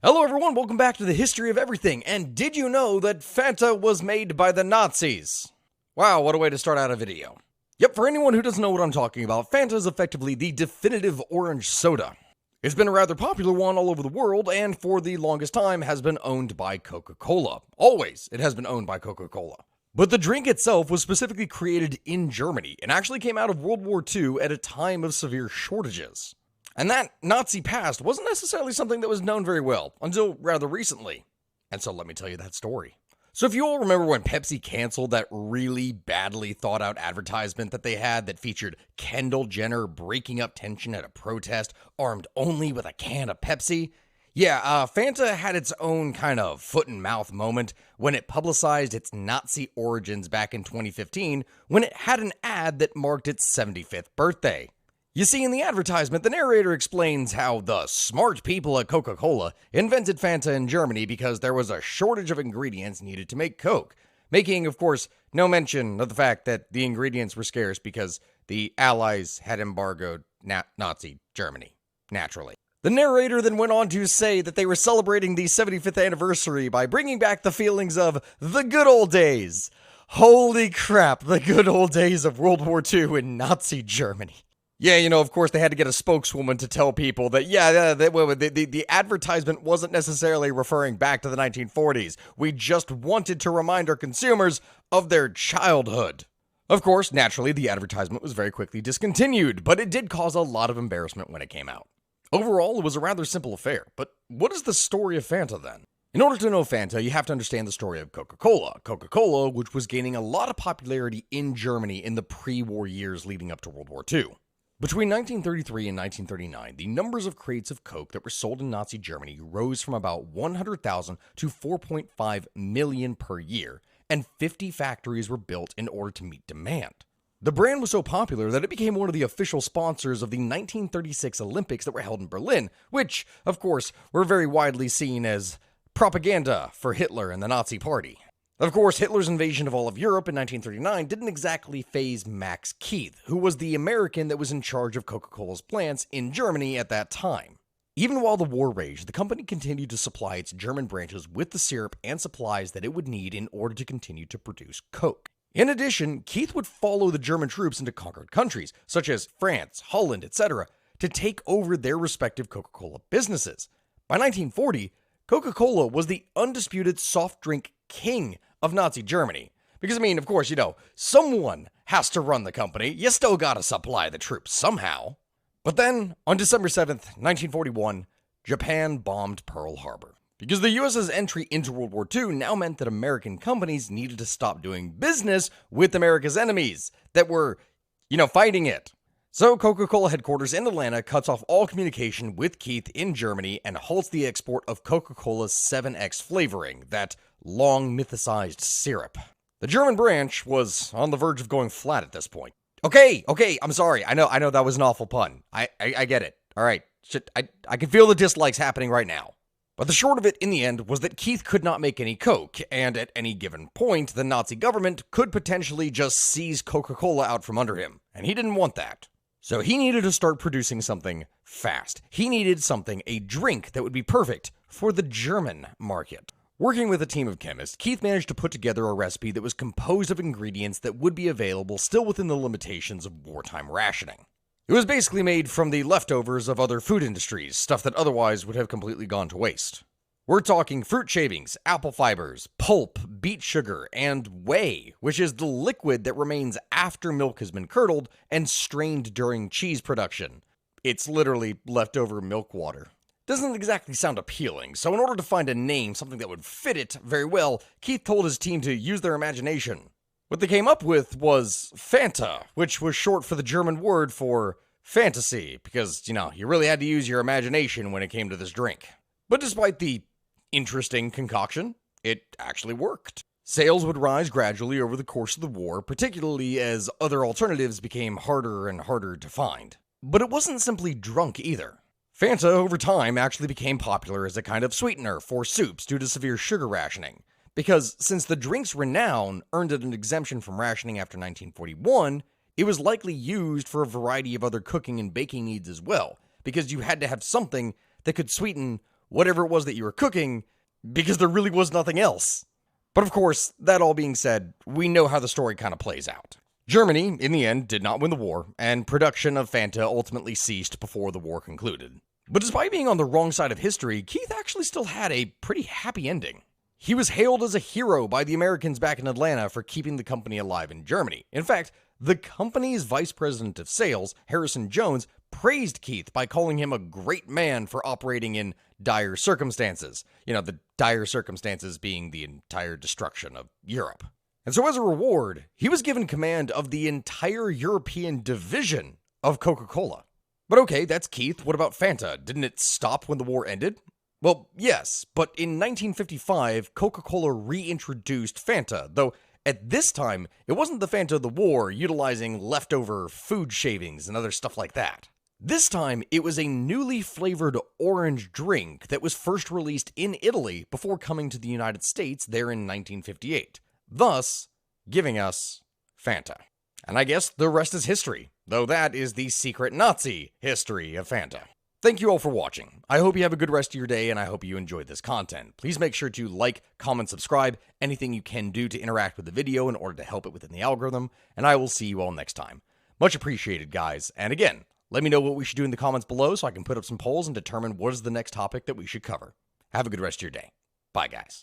Hello everyone, welcome back to the history of everything, and did you know that Fanta was made by the Nazis? Wow, what a way to start out a video. Yep, for anyone who doesn't know what I'm talking about, Fanta is effectively the definitive orange soda. It's been a rather popular one all over the world, and for the longest time has been owned by Coca-Cola. Always, it has been owned by Coca-Cola. But the drink itself was specifically created in Germany, and actually came out of World War II at a time of severe shortages. And that Nazi past wasn't necessarily something that was known very well, until rather recently. And so let me tell you that story. So if you all remember when Pepsi canceled that really badly thought out advertisement that they had that featured Kendall Jenner breaking up tension at a protest, armed only with a can of Pepsi? Yeah, Fanta had its own kind of foot and mouth moment when it publicized its Nazi origins back in 2015 when it had an ad that marked its 75th birthday. You see, in the advertisement, the narrator explains how the smart people at Coca-Cola invented Fanta in Germany because there was a shortage of ingredients needed to make Coke, making, of course, no mention of the fact that the ingredients were scarce because the Allies had embargoed Nazi Germany, naturally. The narrator then went on to say that they were celebrating the 75th anniversary by bringing back the feelings of the good old days. Holy crap, the good old days of World War II in Nazi Germany. Yeah, of course they had to get a spokeswoman to tell people that, the advertisement wasn't necessarily referring back to the 1940s. We just wanted to remind our consumers of their childhood. Of course, naturally, the advertisement was very quickly discontinued, but it did cause a lot of embarrassment when it came out. Overall, it was a rather simple affair, but what is the story of Fanta then? In order to know Fanta, you have to understand the story of Coca-Cola. Coca-Cola, which was gaining a lot of popularity in Germany in the pre-war years leading up to World War II. Between 1933 and 1939, the numbers of crates of Coke that were sold in Nazi Germany rose from about 100,000 to 4.5 million per year, and 50 factories were built in order to meet demand. The brand was so popular that it became one of the official sponsors of the 1936 Olympics that were held in Berlin, which, of course, were very widely seen as propaganda for Hitler and the Nazi Party. Of course, Hitler's invasion of all of Europe in 1939 didn't exactly faze Max Keith, who was the American that was in charge of Coca-Cola's plants in Germany at that time. Even while the war raged, the company continued to supply its German branches with the syrup and supplies that it would need in order to continue to produce Coke. In addition, Keith would follow the German troops into conquered countries, such as France, Holland, etc., to take over their respective Coca-Cola businesses. By 1940, Coca-Cola was the undisputed soft drink king of Nazi Germany. Because, of course, someone has to run the company. You still gotta supply the troops somehow. But then, on December 7th, 1941, Japan bombed Pearl Harbor. Because the US's entry into World War II now meant that American companies needed to stop doing business with America's enemies that were, fighting it. So Coca-Cola headquarters in Atlanta cuts off all communication with Keith in Germany and halts the export of Coca-Cola's 7X flavoring, that long mythicized syrup. The German branch was on the verge of going flat at this point. Okay, I'm sorry. I know that was an awful pun. I get it. All right, shit, I can feel the dislikes happening right now. But the short of it in the end was that Keith could not make any Coke, and at any given point, the Nazi government could potentially just seize Coca-Cola out from under him, and he didn't want that. So he needed to start producing something fast. He needed a drink that would be perfect for the German market. Working with a team of chemists, Keith managed to put together a recipe that was composed of ingredients that would be available still within the limitations of wartime rationing. It was basically made from the leftovers of other food industries, stuff that otherwise would have completely gone to waste. We're talking fruit shavings, apple fibers, pulp, beet sugar, and whey, which is the liquid that remains after milk has been curdled and strained during cheese production. It's literally leftover milk water. Doesn't exactly sound appealing, so in order to find a name, something that would fit it very well, Keith told his team to use their imagination. What they came up with was Fanta, which was short for the German word for fantasy, because, you really had to use your imagination when it came to this drink. But despite the interesting concoction, it actually worked. Sales would rise gradually over the course of the war, particularly as other alternatives became harder and harder to find. But it wasn't simply drunk either. Fanta, over time, actually became popular as a kind of sweetener for soups due to severe sugar rationing. Because since the drink's renown earned it an exemption from rationing after 1941, it was likely used for a variety of other cooking and baking needs as well, because you had to have something that could sweeten whatever it was that you were cooking, because there really was nothing else. But of course, that all being said, we know how the story kind of plays out. Germany, in the end, did not win the war, and production of Fanta ultimately ceased before the war concluded. But despite being on the wrong side of history, Keith actually still had a pretty happy ending. He was hailed as a hero by the Americans back in Atlanta for keeping the company alive in Germany. In fact, the company's vice president of sales, Harrison Jones, praised Keith by calling him a great man for operating in dire circumstances. The dire circumstances being the entire destruction of Europe. And so as a reward, he was given command of the entire European division of Coca-Cola. But okay, that's Keith. What about Fanta? Didn't it stop when the war ended? Well, yes, but in 1955, Coca-Cola reintroduced Fanta, though at this time, it wasn't the Fanta of the war utilizing leftover food shavings and other stuff like that. This time, it was a newly flavored orange drink that was first released in Italy before coming to the United States there in 1958, thus giving us Fanta. And I guess the rest is history, though that is the secret Nazi history of Fanta. Thank you all for watching. I hope you have a good rest of your day, and I hope you enjoyed this content. Please make sure to like, comment, subscribe, anything you can do to interact with the video in order to help it within the algorithm, and I will see you all next time. Much appreciated, guys, and again, let me know what we should do in the comments below so I can put up some polls and determine what is the next topic that we should cover. Have a good rest of your day. Bye, guys.